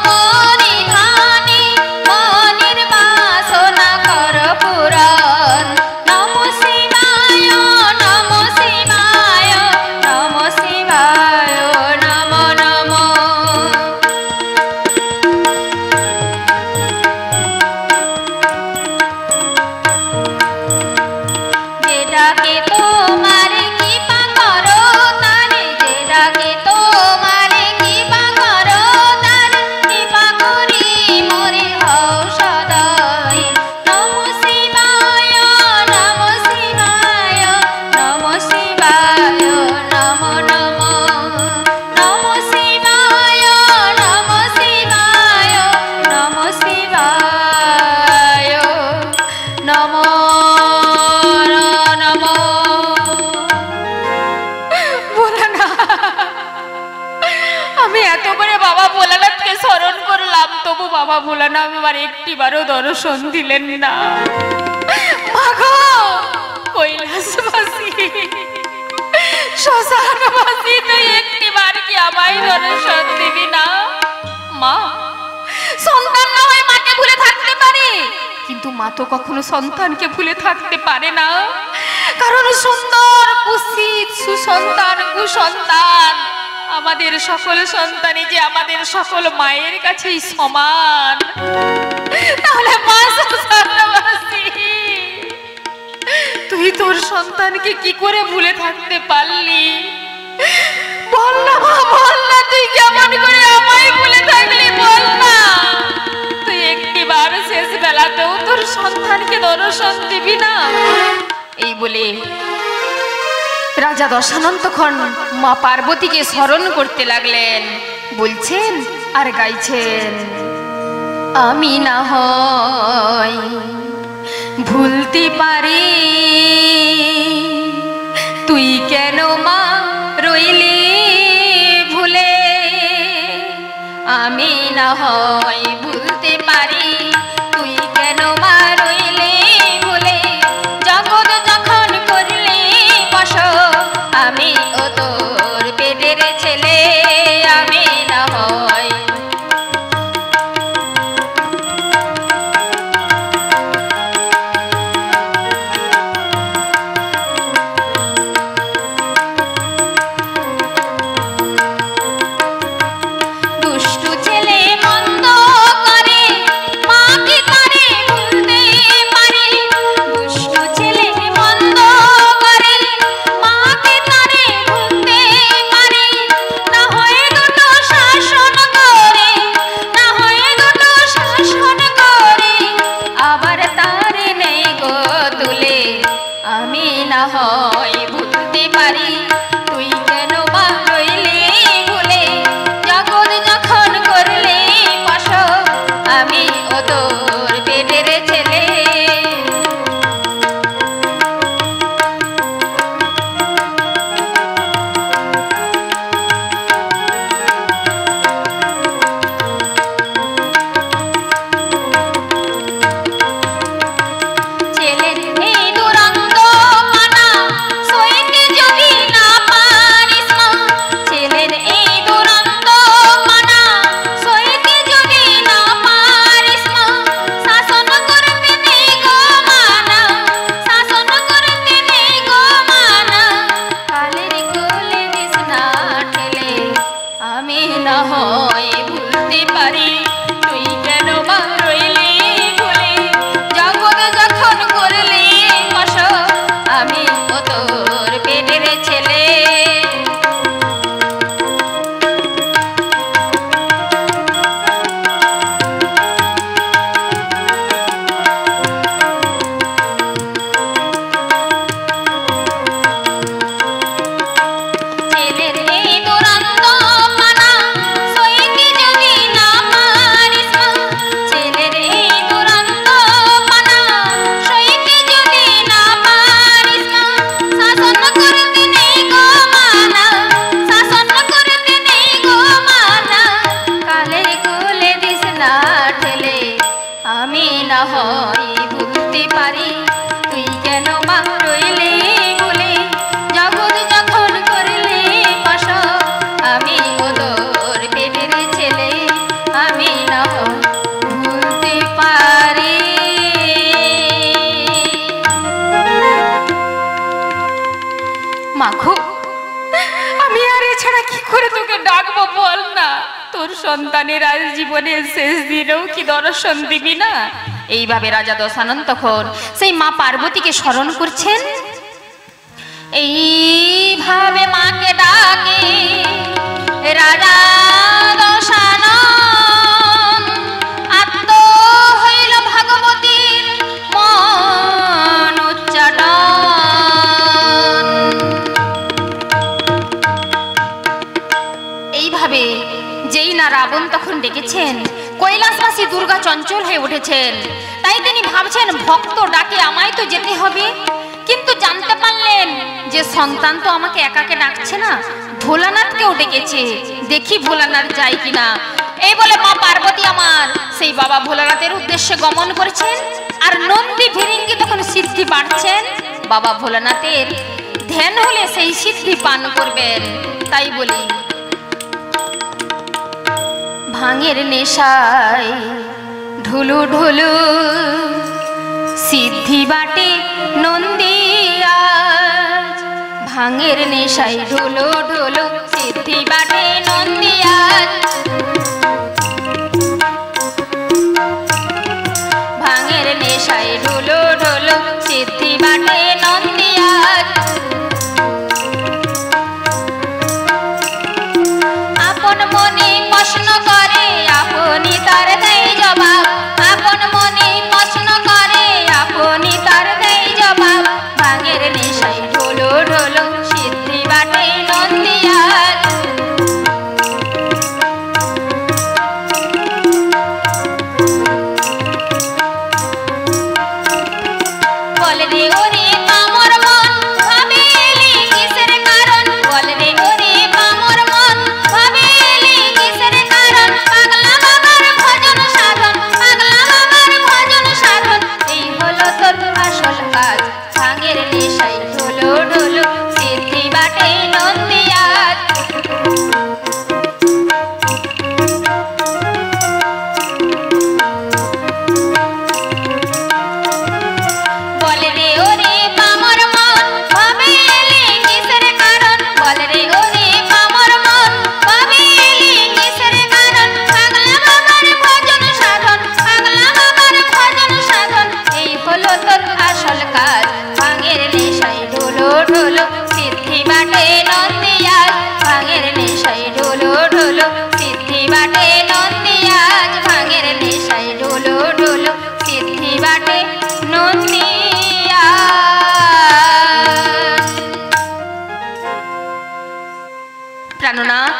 পরিধানে মনের বাসনা কর পূরণ। নমো শিবায় নমো শিবায় নমো শিবায় নমো নমো। যে ডাকে তোমার কৃপা করো তারে, যে ডাকে তোমার কৃপা করো তারে, কৃপা করি মোরে হও সদয়। নমো শিবায় নমো শিবায় নমো শিবায় নমো নমো। নমো শিবায় নমো শিবায় নমো শিবায় নমো নমো। আমি এত করে বাবা ভোলানাথকে স্মরণ করলাম, তবু বাবা ভোলানাথ আমার একটিবারও দর্শন দিলেন না। মাগো কৈলাসবাসী শ্মশানবাসী তুই একটিবার কি আমায় দর্শন দিবি না? মা সন্তান না হয় মাকে ভুলে থাকতে পারে, কিন্তু মা তো কখনো সন্তানকে ভুলে থাকতে পারে না। কারণ সুন্দর কুৎসিত সুসন্তান কুসন্তান আমাদের সকল সন্তানই যে আমাদের সকল মায়ের কাছেই সমান। তাহলে মা শ্মশানবাসী তুই তোর সন্তানকে কি করে ভুলে থাকতে পারলি? বল না মা, বল না তুই কেমন করে আমায় ভুলে থাকলি, বল না। তুই একটিবার শেষ বেলাতেও তোর সন্তানকে দর্শন দিবি না? এই বলে রাজা দশানন তখন মা পার্বতীকে স্মরণ করতে লাগলেন, বলছেন আর গাইছেন আমি না হয় ভুলতে পারি, তুই কেন মা রইলি ভুলে। আমি না হয় ভুলতে পারি, তুই কেন মা রইলি ভুলে। জগৎ যখন করলি বশ, আমি ও তোর পেটের ছেলে। আমি না হয় হয় ভুলতে পারি, তুই কেন মা রইলি ভুলে। জগৎ যখন করলি বশ, আমি ও তোর পেটের ছেলে। হয় ভুলতে পারি, তুই কেন মা রইলি ভুলে। জগৎ যখন করলি বশ, আমি ও তোর পেটের ছেলে। আমি না হয় ভুলতে পারি, তুই কেন মা রইলি ভুলে। জগৎ যখন করলি বশ, আমি ও তোর পেটের ছেলে। আমি না হয় ভুলতে পারি। মাখো, আমি আর এছাড়া কি করে তোকে ডাকবো বল না। তোর সন্তানের আজ জীবনের শেষ দিনেও কি দর্শন দিবি না। এইভাবে রাজা দশানন তখন সেই মা পার্বতীকে স্মরণ করছেন। এইভাবে মাকে ডাকে রাজা দশানন, আত্ম হইল ভাগবতীর মন উচ্চাটন। এইভাবে যেই না রাবণ তখন ডেকেছেন, কৈলাসবাসী দুর্গা চঞ্চল হয়ে উঠেছেন। তাই তিনি ভাবছেন ভক্ত ডাকে আমায় তো যেতে হবে, কিন্তু জানতে পারলেন যে সন্তান তো আমাকে একাকে ডাকছে না, ভোলানাথকেও ডেকেছে, দেখি ভোলানাথ যায় কিনা। এই বলে মা পার্বতী আমার সেই বাবা ভোলানাথের উদ্দেশ্যে গমন করেছেন। আর নন্দী ভিরিঙ্গি তখন সিদ্ধি পাচ্ছেন, বাবা ভোলানাথের ধ্যান হলে সেই সিদ্ধি পান করবেন। তাই বলি ভাঙের নেশায় ঢুলু ঢুলু সিদ্ধি বাটে নন্দী আজ। ভাঙের নেশায় ঢুলু ঢুলু সিদ্ধি বাটে নন্দী আজ। ভাঙের নেশায় ঢুলু ঢুলু সিদ্ধি বাটে নন্দী আজ। আপন মনে প্রশ্ন করে আপনি তার দেয় জবাব। আপন মনে প্রশ্ন করে আপনি তার দেয় জবাব। ভাঙের নেশায় ঢোলো ঢোলো সিদ্ধি বাটে নন্দী আজ। মঙ্গল সিদ্ধি বাটে নন্দিয়া। প্রাণনাথ,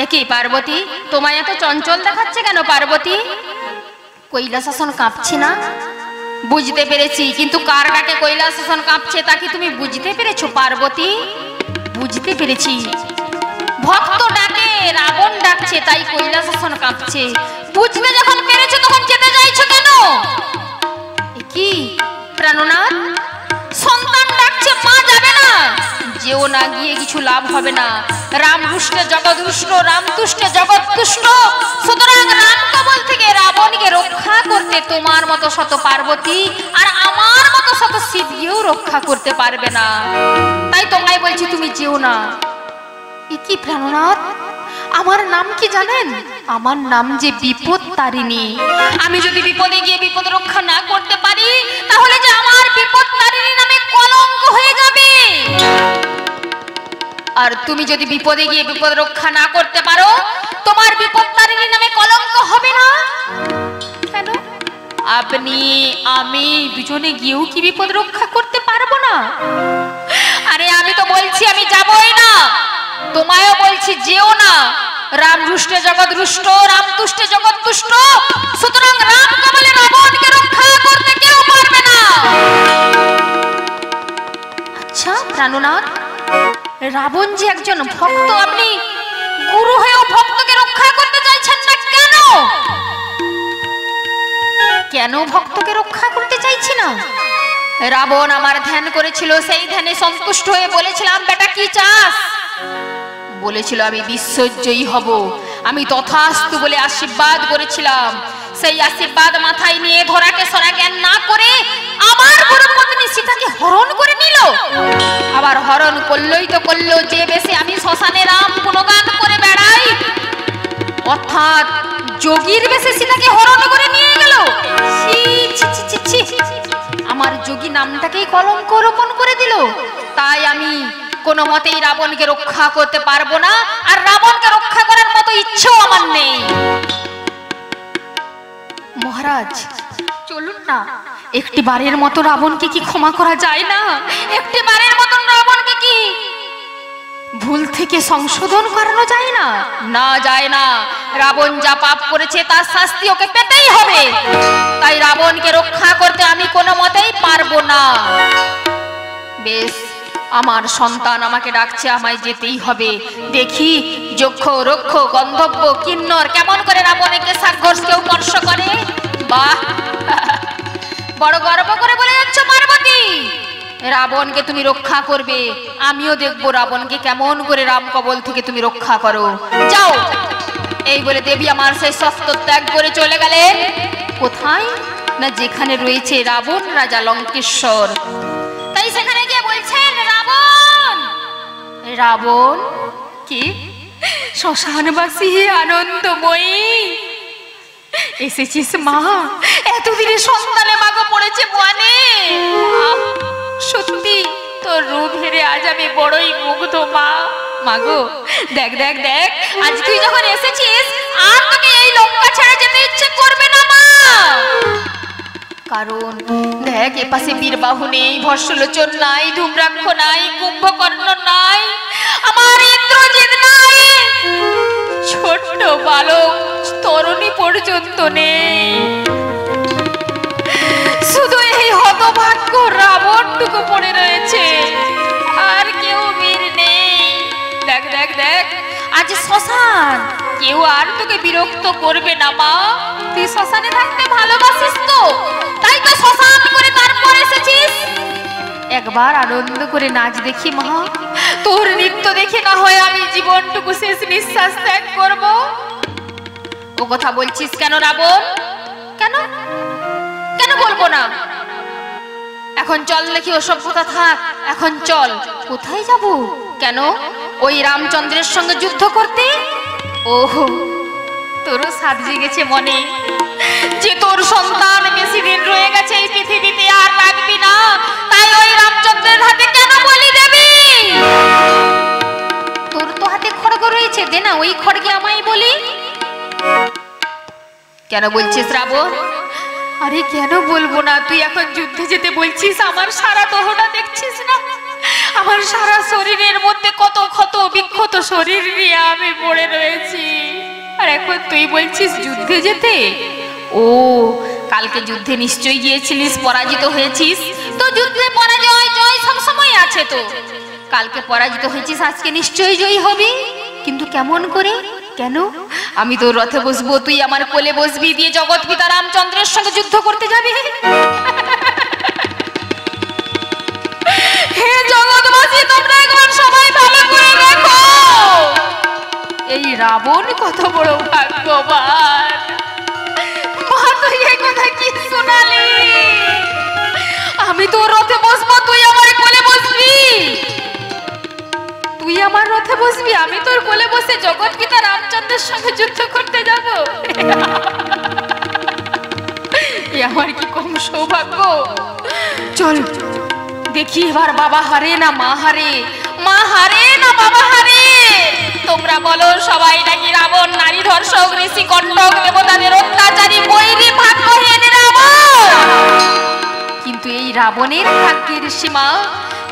একই পার্বতী, তোমায় এত চঞ্চল দেখাচ্ছে কেন পার্বতী? কৈলাসাসন কাঁপছে না? বুঝতে পেরেছি, কিন্তু কার ডাকে কৈলাসাসন কাঁপছে তা কি তুমি বুঝতে পেরেছো পার্বতী? বুঝতে পেরেছি, ভক্ত ডাকে, রাবণ ডাকছে, তাই কৈলাসাসন কাঁপছে। বুঝতে যখন পেরেছো তখন যেতে চাইছো কেন? কি প্রাণনাথ, সন্তান ডাকছে, মা যাবে না? যেও না, গিয়ে কিছু লাভ হবে না। রাম রুষ্টে জগৎ রুষ্ট, রাম তুষ্টে জগৎ তুষ্ট। সুতরাং রাম কবল থেকে রাবণকে রক্ষা করতে তোমার মতো শত পার্বতী আর আমার মতো শত শিবকেও রক্ষা করতে পারবে না। তাই তোমায় বলছি তুমি যেও না। এ কি প্রাণনাথ, আমার নাম কি জানেন? আমার নাম যে বিপদ তারিণী। আমি যদি বিপদে গিয়ে বিপদ রক্ষা না করতে পারি তাহলে যে আমার বিপদ তারিণী নামে কলঙ্ক হয়ে যাবে। আর তুমি যদি বিপদে গিয়ে বিপদ রক্ষা না করতে পারো তোমার বিপদ তারিণী নামে কলঙ্ক হবে না কেন? আপনি আমি দুজনে গিয়েও কি বিপদ রক্ষা করতে পারবো না? আরে আমি তো বলছি আমি যাবই না, তোমায়ও বলছি যেও না। রাম রুষ্টে জগৎ রুষ্ট, রাম তুষ্টে জগৎ তুষ্ট। সুতরাং রাম কবলে রাবণকে রক্ষা করতে কেউ পারবে না। আচ্ছা প্রাণনাথ, রাবণ যে একজন ভক্ত, আপনি গুরু হয়েও ভক্তকে রক্ষা করতে চাইছেন না কেন? কেন ভক্তকে রক্ষা করতে চাইছি না? রাবণ আমার ধ্যান করেছিল, সেই ধ্যানে সন্তুষ্ট হয়ে বলেছিলাম বেটা কি চাস? বলেছিল আমি বিশ্বজয়ী হব। আমি তথাস্তু বলে আশীর্বাদ করেছিলাম। সেই আশীর্বাদ মাথায় নিয়ে ধরাকে সরা জ্ঞান না করে আমার গুরুপত্নী সীতাকে হরণ করে নিল। আবার হরণ করলই তো করলো, যে বেশি আমি শ্মশানে রাম গুণগান করে বেড়াই, অর্থাৎ যোগীর বেশে সীতাকে হরণ করে নিয়ে গেল। আমার যোগী নামটাকেই কলঙ্ক রোপণ করে দিল। তাই আমি কোনো মতেই রাবণকে রক্ষা করতে পারবো না, আর রাবণকে রক্ষা করার মতো ইচ্ছেও আমার নেই। মহারাজ চলুন না, একটি বারের মতো রাবণকে কি ক্ষমা করা যায় না? একটি বারের মতন রাবণকে কি ভুল থেকে সংশোধন করানো যায় না? না, যায় না। রাবণ যা পাপ করেছে তার শাস্তি ওকে পেতেই হবে। তাই রাবণকে রক্ষা করতে আমি কোনো মতেই পারবো না। বেশ, আমার সন্তান আমাকে ডাকছে, আমায় যেতেই হবে। দেখি যক্ষ রক্ষ গন্ধব্য কিন্নর কেমন করে রাবণকে সাক্ষরকেও স্পর্শ করে। বাহ, বড় গর্ব করে বলে যাচ্ছ পার্বতী, রাবণকে তুমি রক্ষা করবে। আমিও দেখবো রাবণকে কেমন করে রাম কবল থেকে তুমি রক্ষা করো। যাও। এই বলে দেবী আমার সেই শস্ত্র ত্যাগ করে চলে গেলেন। কোথায় না যেখানে রয়েছে রাবণ রাজা লঙ্কেশ্বর। তাই সেখানে গিয়ে বলছেন রাবণ, রাবণ কি শ্মশানবাসী আনন্দময়ী এসেছিস মা? এতদিনে সন্তানে মাগো পড়েছে বনে। সত্যি তোর রূপ হেরে আজ আমি বড়ই মুগ্ধ মা। মাগো দেখ দেখ দেখ, আজ তুই যখন এসেছিস আর তোকে এই লঙ্কা ছেড়ে যেতে ইচ্ছে করবে না মা। কারণ দেখ, এপাশে বীরবাহু নেই, ভস্মলোচন নাই, ধূম্রাক্ষ নাই, কুম্ভকর্ণ নাই, আমার ইন্দ্রজিৎ নাই, ছোট্ট বালক তরুণী পর্যন্ত নেই। শুধু এই হতভাগ্য রাবণটুকু পড়ে রয়েছে, আর কেউ বীর নেই। দেখ দেখ দেখ, আজ শ্মশান, কেউ আর তোকে বিরক্ত করবে না মা। তুই শ্মশানে থাকতে ভালোবাসিস তো, তাই তো শ্মশান করে তারপর এসেছিস। একবার আনন্দ করে নাচ দেখি মা, তোর নৃত্য দেখে না হয় আমি জীবনটুকু শেষ নিঃশ্বাস ত্যাগ করব। ও কথা বলছিস কেন রাবণ? কেন কেন বলবো না? এখন চল দেখি, ওসব কথা থাক, এখন চল। কোথায় যাব? কেন? ওই রামচন্দ্রের সঙ্গে যুদ্ধ করতে। ওহো, তোরও সাধ জেগেছে মনে যে তোর সন্তান বেশি দিন রয়ে গেছে এই পৃথিবীতে, আর লাগবি না। তাই ওই রামচন্দ্রের হাতে কেন বলি দেবী? তোর তো হাতে খড়গ রয়েছে, দে না ওই খড়গে আমায় বলি। কেন বলছিস রাবণ? আরে কেন বলবো না? তুই এখন যুদ্ধে যেতে বলছিস, আমার সারা দেহটা দেখছিস না? আমার সারা শরীরের মধ্যে কত ক্ষত বিক্ষত শরীর নিয়ে আমি পড়ে রয়েছি, আর এখন তুই বলছিস যুদ্ধে যেতে? ও, কালকে যুদ্ধে নিশ্চয়ই গিয়েছিলিস, পরাজিত হয়েছিস। তো যুদ্ধে পরাজয় জয় সবসময় আছে। তো কালকে পরাজিত হয়েছিস, আজকে নিশ্চয়ই জয়ী হবি। কিন্তু কেমন করে? কেন? আমি তোর রথে বসবো, তুই আমার কোলে বসবি, দিয়ে জগৎ পিতা রামচন্দ্রের সঙ্গে যুদ্ধ করতে যাবি। হে জগৎবাসী, তোমরা একবার সবাই ভালো করে দেখো, এই রাবণ কত বড় ভাগ্যবান। মা, তুই এই কথা কি শোনালি? আমি তোর রথে বসবো, তুই আমার কোলে বসবি। তুই আমার রথে বসবি, আমি তোর কোলে বসে জগৎ পিতা রামচন্দ্রের সঙ্গে যুদ্ধ করতে যাব। আমার কি কম সৌভাগ্য। চল দেখি এবার বাবা হারে না মা হারে, মা হারে না বাবা হারে। তোমরা বলো, সবাই নাকি রাবণ নারী ধর্ষক, ঋষি কণ্টক, দেবতাদের অত্যাচারী, বৈরী, ভাগ্যহীন রাবণ। কিন্তু এই রাবণের ভাগ্যের সীমা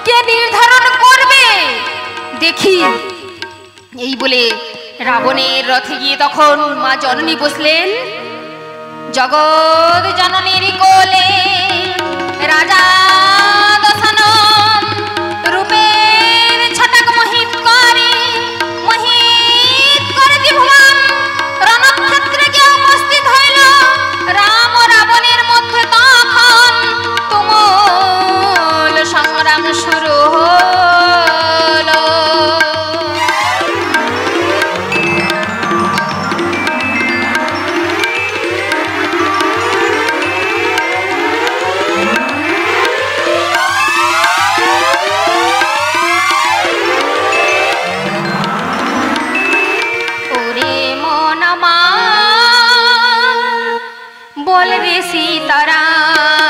কে নির্ধারণ করবে? দেখি। এই বলে রাবণের রথে গিয়ে তখন মা জননী বসলেন। জগৎ জননীর কোলে রাজা দশানন রূপের ছটাক মোহিত করে ত্রিভুবন। রণক্ষেত্রে গিয়ে উপস্থিত হইল রাম ও রাবণের মধ্যে তখন তুমুল সংগ্রাম শুরু হলো। বল রে সীতারাম,